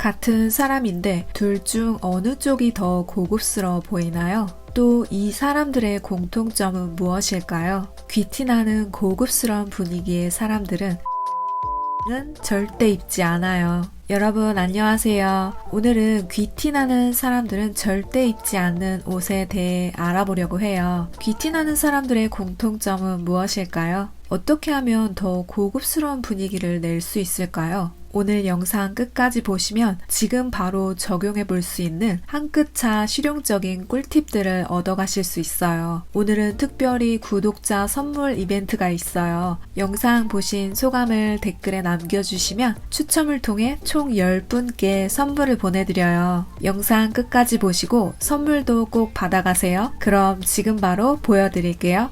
같은 사람인데 둘 중 어느 쪽이 더 고급스러워 보이나요? 또 이 사람들의 공통점은 무엇일까요? 귀티나는 고급스러운 분위기의 사람들은 절대 입지 않아요. 여러분 안녕하세요. 오늘은 귀티나는 사람들은 절대 입지 않는 옷에 대해 알아보려고 해요. 귀티나는 사람들의 공통점은 무엇일까요? 어떻게 하면 더 고급스러운 분위기를 낼 수 있을까요? 오늘 영상 끝까지 보시면 지금 바로 적용해 볼 수 있는 한 끗 차 실용적인 꿀팁들을 얻어가실 수 있어요. 오늘은 특별히 구독자 선물 이벤트가 있어요. 영상 보신 소감을 댓글에 남겨주시면 추첨을 통해 총 10분께 선물을 보내드려요. 영상 끝까지 보시고 선물도 꼭 받아가세요. 그럼 지금 바로 보여드릴게요.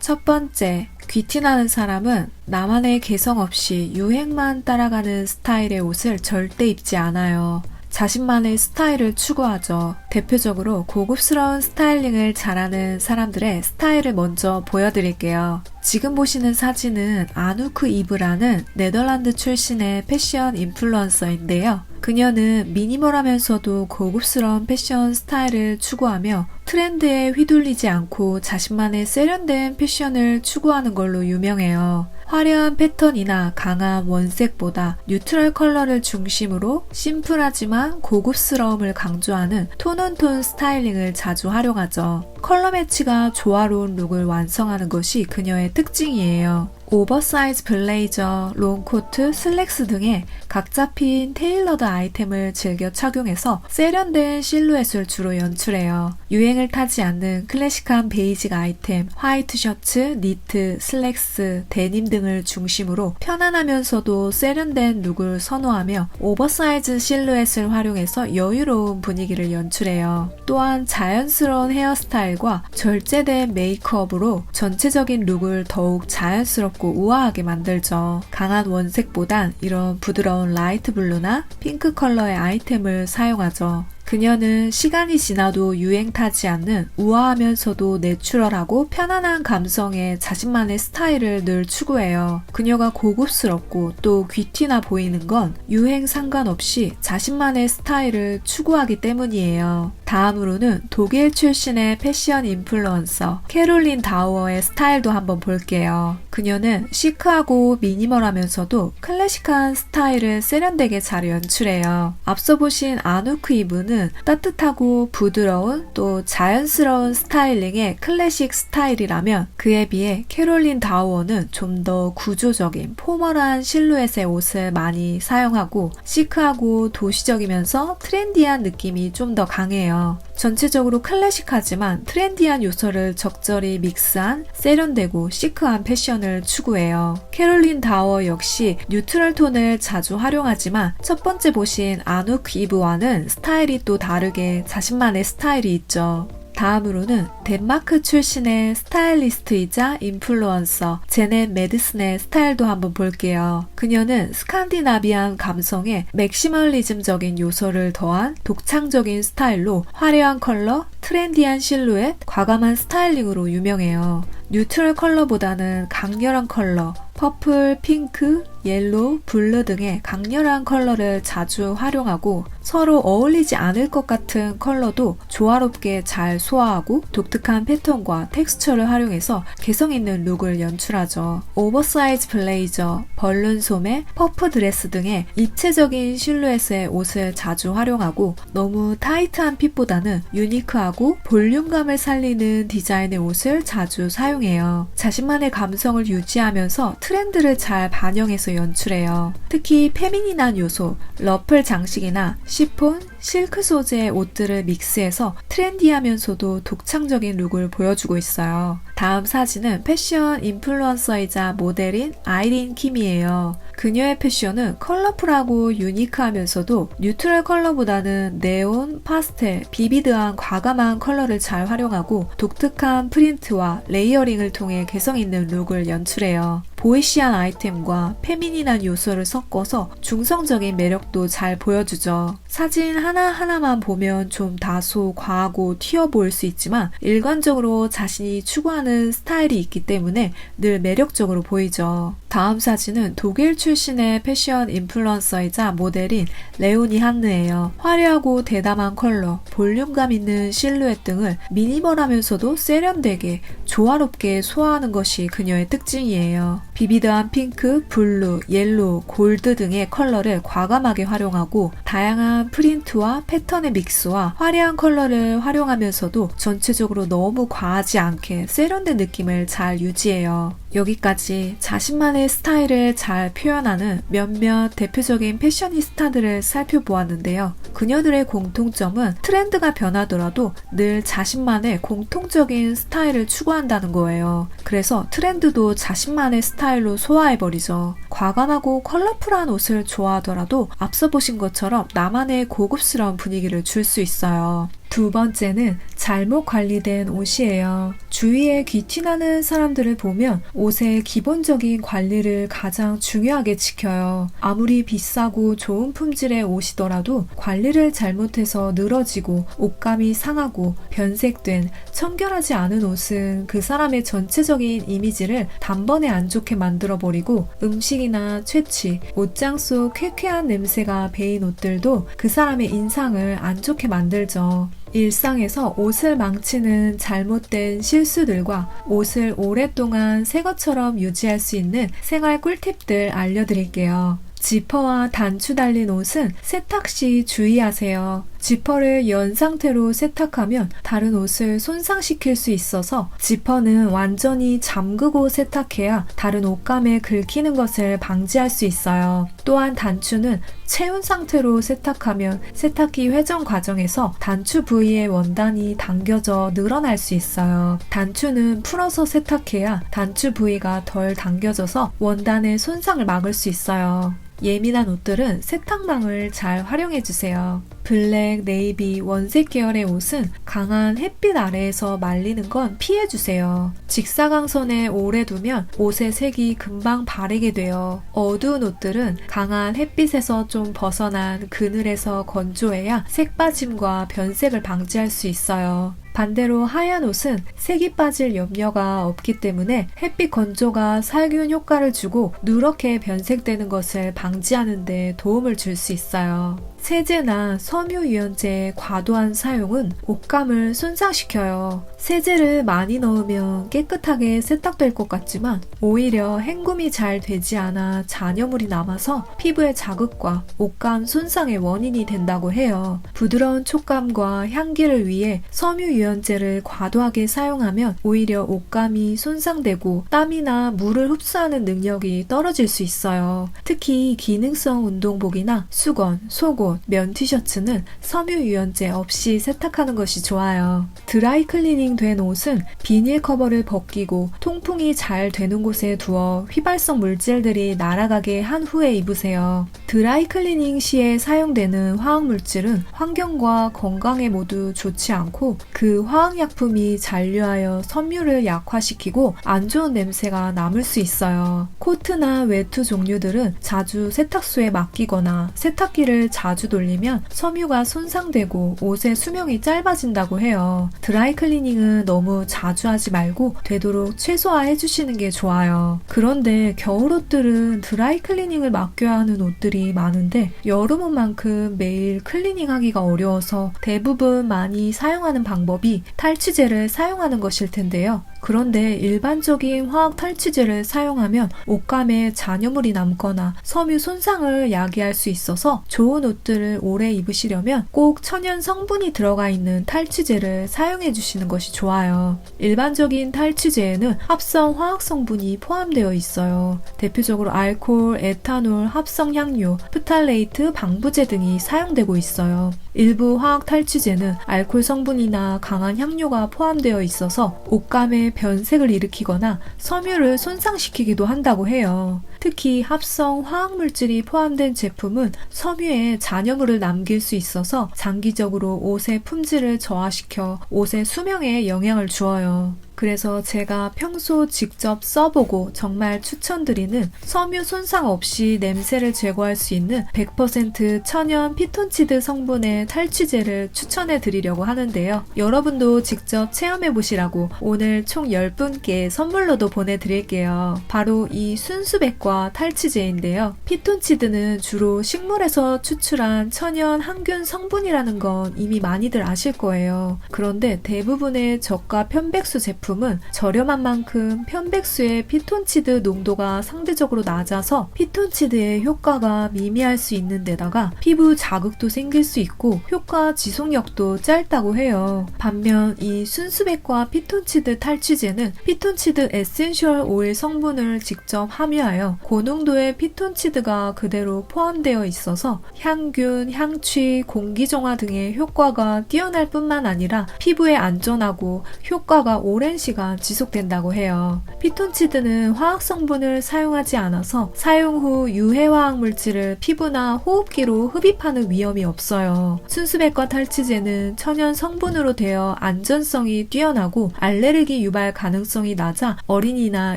첫 번째, 귀티나는 사람은 나만의 개성 없이 유행만 따라가는 스타일의 옷을 절대 입지 않아요. 자신만의 스타일을 추구하죠. 대표적으로 고급스러운 스타일링을 잘하는 사람들의 스타일을 먼저 보여드릴게요. 지금 보시는 사진은 아누크 이브라는 네덜란드 출신의 패션 인플루언서인데요. 그녀는 미니멀하면서도 고급스러운 패션 스타일을 추구하며 트렌드에 휘둘리지 않고 자신만의 세련된 패션을 추구하는 걸로 유명해요. 화려한 패턴이나 강한 원색보다 뉴트럴 컬러를 중심으로 심플하지만 고급스러움을 강조하는 톤온톤 스타일링을 자주 활용하죠. 컬러 매치가 조화로운 룩을 완성하는 것이 그녀의 특징이에요. 오버사이즈 블레이저, 롱코트, 슬랙스 등의 각 잡힌 테일러드 아이템을 즐겨 착용해서 세련된 실루엣을 주로 연출해요. 유행을 타지 않는 클래식한 베이직 아이템, 화이트 셔츠, 니트, 슬랙스, 데님 등을 중심으로 편안하면서도 세련된 룩을 선호하며 오버사이즈 실루엣을 활용해서 여유로운 분위기를 연출해요. 또한 자연스러운 헤어스타일과 절제된 메이크업으로 전체적인 룩을 더욱 자연스럽고 우아하게 만들죠. 강한 원색보단 이런 부드러운 라이트 블루나 핑크 컬러의 아이템을 사용하죠. 그녀는 시간이 지나도 유행 타지 않는 우아하면서도 내추럴하고 편안한 감성의 자신만의 스타일을 늘 추구해요. 그녀가 고급스럽고 또 귀티나 보이는 건 유행 상관없이 자신만의 스타일을 추구하기 때문이에요. 다음으로는 독일 출신의 패션 인플루언서 캐롤린 다우어의 스타일도 한번 볼게요. 그녀는 시크하고 미니멀하면서도 클래식한 스타일을 세련되게 잘 연출해요. 앞서 보신 아누크 이브는 따뜻하고 부드러운 또 자연스러운 스타일링의 클래식 스타일이라면 그에 비해 캐롤린 다우어는 좀 더 구조적인 포멀한 실루엣의 옷을 많이 사용하고 시크하고 도시적이면서 트렌디한 느낌이 좀 더 강해요. 전체적으로 클래식하지만 트렌디한 요소를 적절히 믹스한 세련되고 시크한 패션을 추구해요. 캐롤린 다워 역시 뉴트럴 톤을 자주 활용하지만 첫 번째 보신 아누크 이브와는 스타일이 또 다르게 자신만의 스타일이 있죠. 다음으로는 덴마크 출신의 스타일리스트이자 인플루언서 제넷 매드슨의 스타일도 한번 볼게요. 그녀는 스칸디나비안 감성에 맥시멀리즘적인 요소를 더한 독창적인 스타일로 화려한 컬러, 트렌디한 실루엣, 과감한 스타일링으로 유명해요. 뉴트럴 컬러보다는 강렬한 컬러, 퍼플, 핑크, 옐로우, 블루 등의 강렬한 컬러를 자주 활용하고 서로 어울리지 않을 것 같은 컬러도 조화롭게 잘 소화하고 독특한 패턴과 텍스처를 활용해서 개성 있는 룩을 연출하죠. 오버사이즈 블레이저, 벌룬 소매, 퍼프 드레스 등의 입체적인 실루엣의 옷을 자주 활용하고 너무 타이트한 핏보다는 유니크하고 볼륨감을 살리는 디자인의 옷을 자주 사용해요. 자신만의 감성을 유지하면서 트렌드를 잘 반영해서 연출해요. 특히 페미닌한 요소, 러플 장식이나 시폰, 실크 소재의 옷들을 믹스해서 트렌디하면서도 독창적인 룩을 보여주고 있어요. 다음 사진은 패션 인플루언서이자 모델인 아이린 킴이에요. 그녀의 패션은 컬러풀하고 유니크하면서도 뉴트럴 컬러보다는 네온, 파스텔, 비비드한 과감한 컬러를 잘 활용하고 독특한 프린트와 레이어링을 통해 개성 있는 룩을 연출해요. 보이시한 아이템과 페미닌한 요소를 섞어서 중성적인 매력도 잘 보여주죠. 사진 하나하나만 보면 좀 다소 과하고 튀어 보일 수 있지만 일관적으로 자신이 추구하는 스타일이 있기 때문에 늘 매력적으로 보이죠. 다음 사진은 독일 출신의 패션 인플루언서이자 모델인 레오니 한느예요. 화려하고 대담한 컬러, 볼륨감 있는 실루엣 등을 미니멀하면서도 세련되게 조화롭게 소화하는 것이 그녀의 특징이에요. 비비드한 핑크, 블루, 옐로우, 골드 등의 컬러를 과감하게 활용하고 다양한 프린트와 패턴의 믹스와 화려한 컬러를 활용하면서도 전체적으로 너무 과하지 않게 세련된 느낌을 잘 유지해요. 여기까지 자신만의 스타일을 잘 표현하는 몇몇 대표적인 패셔니스타들을 살펴보았는데요. 그녀들의 공통점은 트렌드가 변하더라도 늘 자신만의 공통적인 스타일을 추구한다는 거예요. 그래서 트렌드도 자신만의 스타일로 소화해버리죠. 과감하고 컬러풀한 옷을 좋아하더라도 앞서 보신 것처럼 나만의 고급스러운 분위기를 줄 수 있어요. 두 번째는 잘못 관리된 옷이에요. 주위에 귀티나는 사람들을 보면 옷의 기본적인 관리를 가장 중요하게 지켜요. 아무리 비싸고 좋은 품질의 옷이더라도 관리를 잘못해서 늘어지고 옷감이 상하고 변색된 청결하지 않은 옷은 그 사람의 전체적인 이미지를 단번에 안 좋게 만들어버리고 음식이나 채취, 옷장 속 쾌쾌한 냄새가 배인 옷들도 그 사람의 인상을 안 좋게 만들죠. 일상에서 옷을 망치는 잘못된 실수들과 옷을 오랫동안 새 것처럼 유지할 수 있는 생활 꿀팁들 알려드릴게요. 지퍼와 단추 달린 옷은 세탁 시 주의하세요. 지퍼를 연 상태로 세탁하면 다른 옷을 손상시킬 수 있어서 지퍼는 완전히 잠그고 세탁해야 다른 옷감에 긁히는 것을 방지할 수 있어요. 또한 단추는 채운 상태로 세탁하면 세탁기 회전 과정에서 단추 부위의 원단이 당겨져 늘어날 수 있어요. 단추는 풀어서 세탁해야 단추 부위가 덜 당겨져서 원단의 손상을 막을 수 있어요. 예민한 옷들은 세탁망을 잘 활용해주세요. 블랙, 네이비, 원색 계열의 옷은 강한 햇빛 아래에서 말리는 건 피해주세요. 직사광선에 오래 두면 옷의 색이 금방 바래게 돼요. 어두운 옷들은 강한 햇빛에서 좀 벗어난 그늘에서 건조해야 색 빠짐과 변색을 방지할 수 있어요. 반대로 하얀 옷은 색이 빠질 염려가 없기 때문에 햇빛 건조가 살균 효과를 주고 누렇게 변색되는 것을 방지하는 데 도움을 줄 수 있어요. 세제나 섬유유연제의 과도한 사용은 옷감을 손상시켜요. 세제를 많이 넣으면 깨끗하게 세탁될 것 같지만 오히려 헹굼이 잘 되지 않아 잔여물이 남아서 피부의 자극과 옷감 손상의 원인이 된다고 해요. 부드러운 촉감과 향기를 위해 섬유유연제를 과도하게 사용하면 오히려 옷감이 손상되고 땀이나 물을 흡수하는 능력이 떨어질 수 있어요. 특히 기능성 운동복이나 수건, 속옷, 면 티셔츠는 섬유유연제 없이 세탁하는 것이 좋아요. 드라이클리닝 된 옷은 비닐 커버를 벗기고 통풍이 잘 되는 곳에 두어 휘발성 물질들이 날아가게 한 후에 입으세요. 드라이클리닝 시에 사용되는 화학물질은 환경과 건강에 모두 좋지 않고 그 화학약품이 잔류하여 섬유를 약화시키고 안 좋은 냄새가 남을 수 있어요. 코트나 외투 종류들은 자주 세탁소에 맡기거나 세탁기를 자주 돌리면 섬유가 손상되고 옷의 수명이 짧아진다고 해요. 드라이클리닝은 너무 자주 하지 말고 되도록 최소화해 주시는 게 좋아요. 그런데 겨울옷들은 드라이클리닝을 맡겨야 하는 옷들이 많은데 여름옷만큼 매일 클리닝하기가 어려워서 대부분 많이 사용하는 방법이 탈취제를 사용하는 것일 텐데요. 그런데 일반적인 화학 탈취제를 사용하면 옷감에 잔여물이 남거나 섬유 손상을 야기할 수 있어서 좋은 옷들을 오래 입으시려면 꼭 천연 성분이 들어가 있는 탈취제를 사용해 주시는 것이 좋아요. 일반적인 탈취제에는 합성 화학 성분이 포함되어 있어요. 대표적으로 알코올, 에탄올, 합성 향료, 프탈레이트, 방부제 등이 사용되고 있어요. 일부 화학 탈취제는 알코올 성분이나 강한 향료가 포함되어 있어서 옷감에 변색을 일으키거나 섬유를 손상시키기도 한다고 해요. 특히 합성 화학물질이 포함된 제품은 섬유에 잔여물을 남길 수 있어서 장기적으로 옷의 품질을 저하시켜 옷의 수명에 영향을 주어요. 그래서 제가 평소 직접 써보고 정말 추천드리는 섬유 손상 없이 냄새를 제거할 수 있는 100% 천연 피톤치드 성분의 탈취제를 추천해 드리려고 하는데요. 여러분도 직접 체험해 보시라고 오늘 총 10분께 선물로도 보내드릴게요. 바로 이 순수백과 탈취제인데요. 피톤치드는 주로 식물에서 추출한 천연 항균 성분이라는 건 이미 많이들 아실 거예요. 그런데 대부분의 저가 편백수 제품은 저렴한 만큼 편백수의 피톤치드 농도가 상대적으로 낮아서 피톤치드의 효과가 미미할 수 있는 데다가 피부 자극도 생길 수 있고 효과 지속력도 짧다고 해요. 반면 이 순수백과 피톤치드 탈취제는 피톤치드 에센셜 오일 성분을 직접 함유하여 고농도의 피톤치드가 그대로 포함되어 있어서 향균, 향취, 공기정화 등의 효과가 뛰어날 뿐만 아니라 피부에 안전하고 효과가 오랜 시간 지속된다고 해요. 피톤치드는 화학 성분을 사용하지 않아서 사용 후 유해화학 물질을 피부나 호흡기로 흡입하는 위험이 없어요. 순수백과 탈취제는 천연 성분으로 되어 안전성이 뛰어나고 알레르기 유발 가능성이 낮아 어린이나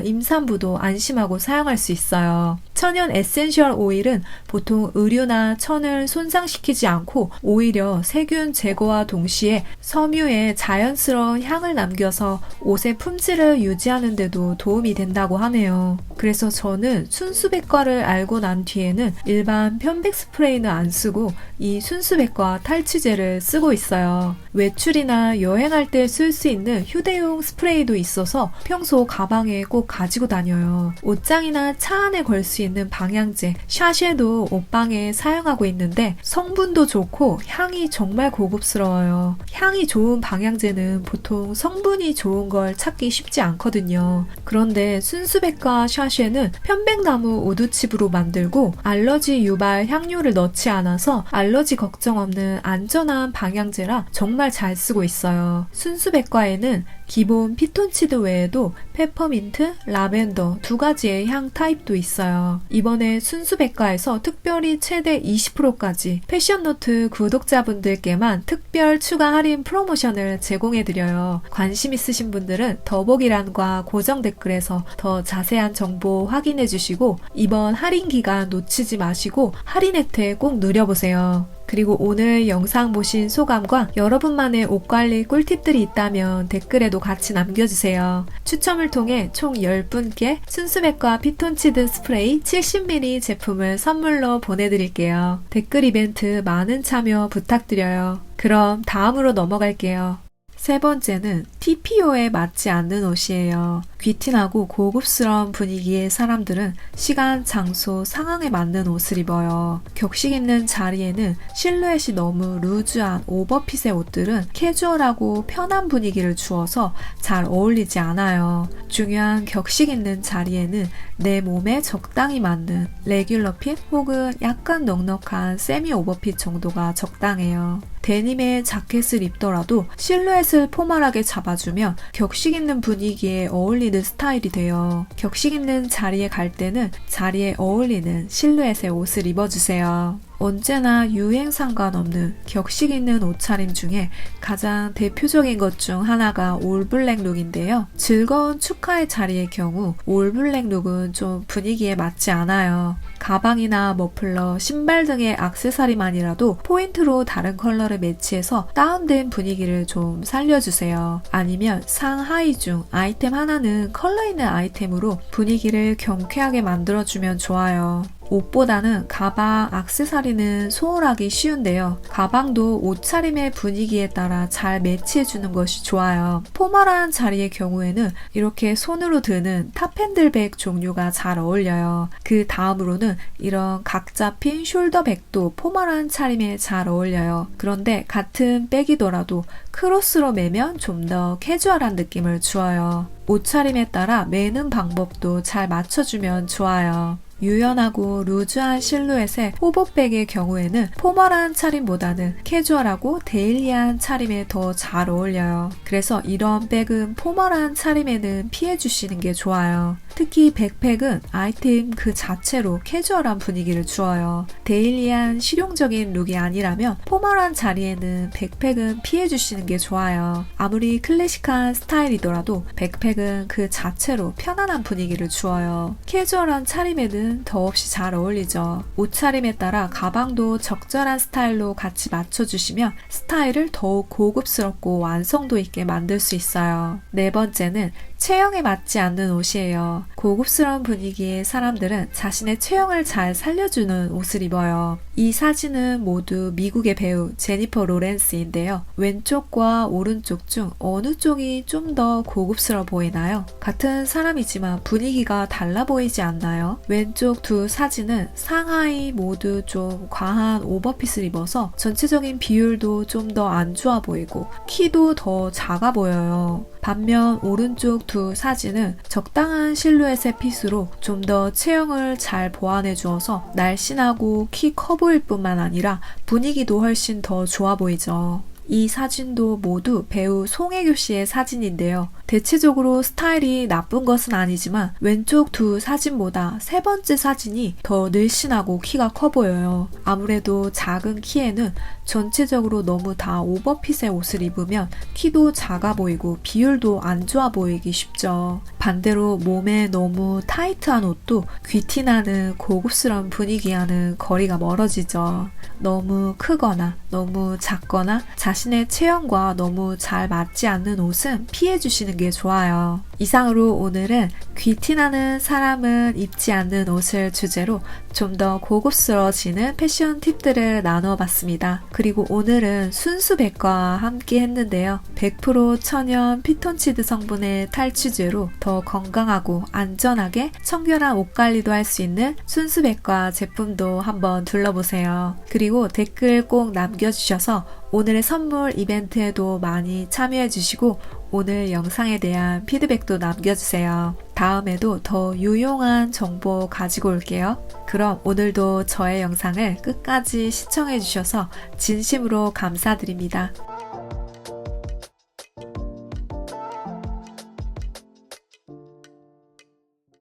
임산부도 안심하고 사용할 수 있어요. 천연 에센셜 오일은 보통 의류나 천을 손상시키지 않고 오히려 세균 제거와 동시에 섬유에 자연스러운 향을 남겨서 옷의 품질을 유지하는 데도 도움이 된다고 하네요. 그래서 저는 순수백과를 알고 난 뒤에는 일반 편백 스프레이는 안 쓰고 이 순수백과 탈취제를 쓰고 있어요. 외출이나 여행할 때 쓸 수 있는 휴대용 스프레이도 있어서 평소 가방에 꼭 가지고 다녀요. 옷장이나 차 안에 걸 수 있는 방향제, 샤쉐도 옷방에 사용하고 있는데 성분도 좋고 향이 정말 고급스러워요. 향이 좋은 방향제는 보통 성분이 좋은 걸 찾기 쉽지 않거든요. 그런데 순수백과 샤쉐는 편백나무 우드칩으로 만들고 알러지 유발 향료를 넣지 않아서 알러지 걱정 없는 안전한 방향제라 정말 잘 쓰고 있어요. 순수백과에는 기본 피톤치드 외에도 페퍼민트, 라벤더 두 가지의 향 타입도 있어요. 이번에 순수백과에서 특별히 최대 20%까지 패션노트 구독자분들께만 특별 추가 할인 프로모션을 제공해드려요. 관심 있으신 분들은 더보기란과 고정 댓글에서 더 자세한 정보 확인해주시고 이번 할인 기간 놓치지 마시고 할인 혜택 꼭 누려보세요. 그리고 오늘 영상 보신 소감과 여러분만의 옷관리 꿀팁들이 있다면 댓글에도 같이 남겨주세요. 추첨을 통해 총 10분께 순수백과 피톤치드 스프레이 70ml 제품을 선물로 보내드릴게요. 댓글 이벤트 많은 참여 부탁드려요. 그럼 다음으로 넘어갈게요. 세 번째는 TPO에 맞지 않는 옷이에요. 귀티나고 고급스러운 분위기의 사람들은 시간, 장소, 상황에 맞는 옷을 입어요. 격식 있는 자리에는 실루엣이 너무 루즈한 오버핏의 옷들은 캐주얼하고 편한 분위기를 주어서 잘 어울리지 않아요. 중요한 격식 있는 자리에는 내 몸에 적당히 맞는 레귤러 핏 혹은 약간 넉넉한 세미 오버핏 정도가 적당해요. 데님의 자켓을 입더라도 실루엣을 포멀하게 잡아주면 격식 있는 분위기에 어울리는 스타일이 돼요. 격식 있는 자리에 갈 때는 자리에 어울리는 실루엣의 옷을 입어주세요. 언제나 유행 상관없는 격식 있는 옷차림 중에 가장 대표적인 것 중 하나가 올블랙 룩인데요. 즐거운 축하의 자리의 경우 올블랙 룩은 좀 분위기에 맞지 않아요. 가방이나 머플러, 신발 등의 액세서리만이라도 포인트로 다른 컬러를 매치해서 다운된 분위기를 좀 살려주세요. 아니면 상하이 중 아이템 하나는 컬러 있는 아이템으로 분위기를 경쾌하게 만들어주면 좋아요. 옷보다는 가방, 액세서리는 소홀하기 쉬운데요. 가방도 옷차림의 분위기에 따라 잘 매치해주는 것이 좋아요. 포멀한 자리의 경우에는 이렇게 손으로 드는 탑핸들백 종류가 잘 어울려요. 그 다음으로는 이런 각 잡힌 숄더백도 포멀한 차림에 잘 어울려요. 그런데 같은 백이더라도 크로스로 매면 좀 더 캐주얼한 느낌을 주어요. 옷차림에 따라 매는 방법도 잘 맞춰주면 좋아요. 유연하고 루즈한 실루엣의 호보백의 경우에는 포멀한 차림보다는 캐주얼하고 데일리한 차림에 더 잘 어울려요. 그래서 이런 백은 포멀한 차림에는 피해주시는 게 좋아요. 특히 백팩은 아이템 그 자체로 캐주얼한 분위기를 주어요. 데일리한 실용적인 룩이 아니라면 포멀한 자리에는 백팩은 피해주시는 게 좋아요. 아무리 클래식한 스타일이더라도 백팩은 그 자체로 편안한 분위기를 주어요. 캐주얼한 차림에는 더없이 잘 어울리죠. 옷차림에 따라 가방도 적절한 스타일로 같이 맞춰주시면 스타일을 더욱 고급스럽고 완성도 있게 만들 수 있어요. 네 번째는 체형에 맞지 않는 옷이에요. 고급스러운 분위기의 사람들은 자신의 체형을 잘 살려주는 옷을 입어요. 이 사진은 모두 미국의 배우 제니퍼 로렌스인데요. 왼쪽과 오른쪽 중 어느 쪽이 좀 더 고급스러워 보이나요? 같은 사람이지만 분위기가 달라 보이지 않나요? 왼쪽 두 사진은 상하이 모두 좀 과한 오버핏을 입어서 전체적인 비율도 좀 더 안 좋아 보이고 키도 더 작아 보여요. 반면 오른쪽 두 사진은 적당한 실루엣의 핏으로 좀 더 체형을 잘 보완해 주어서 날씬하고 키 커 보일 뿐만 아니라 분위기도 훨씬 더 좋아 보이죠. 이 사진도 모두 배우 송혜교 씨의 사진인데요. 대체적으로 스타일이 나쁜 것은 아니지만 왼쪽 두 사진보다 세 번째 사진이 더 늘씬하고 키가 커 보여요. 아무래도 작은 키에는 전체적으로 너무 다 오버핏의 옷을 입으면 키도 작아 보이고 비율도 안 좋아 보이기 쉽죠. 반대로 몸에 너무 타이트한 옷도 귀티나는 고급스러운 분위기와는 거리가 멀어지죠. 너무 크거나 너무 작거나 자신의 체형과 너무 잘 맞지 않는 옷은 피해주시는 게 좋아요. 이상으로 오늘은 귀티나는 사람은 입지 않는 옷을 주제로 좀 더 고급스러워지는 패션 팁들을 나누어 봤습니다. 그리고 오늘은 순수백과 함께 했는데요. 100% 천연 피톤치드 성분의 탈취제로 더 건강하고 안전하게 청결한 옷 관리도 할 수 있는 순수백과 제품도 한번 둘러보세요. 그리고 댓글 꼭 남겨주셔서 오늘의 선물 이벤트에도 많이 참여해주시고 오늘 영상에 대한 피드백도 남겨주세요. 다음에도 더 유용한 정보 가지고 올게요. 그럼 오늘도 저의 영상을 끝까지 시청해주셔서 진심으로 감사드립니다.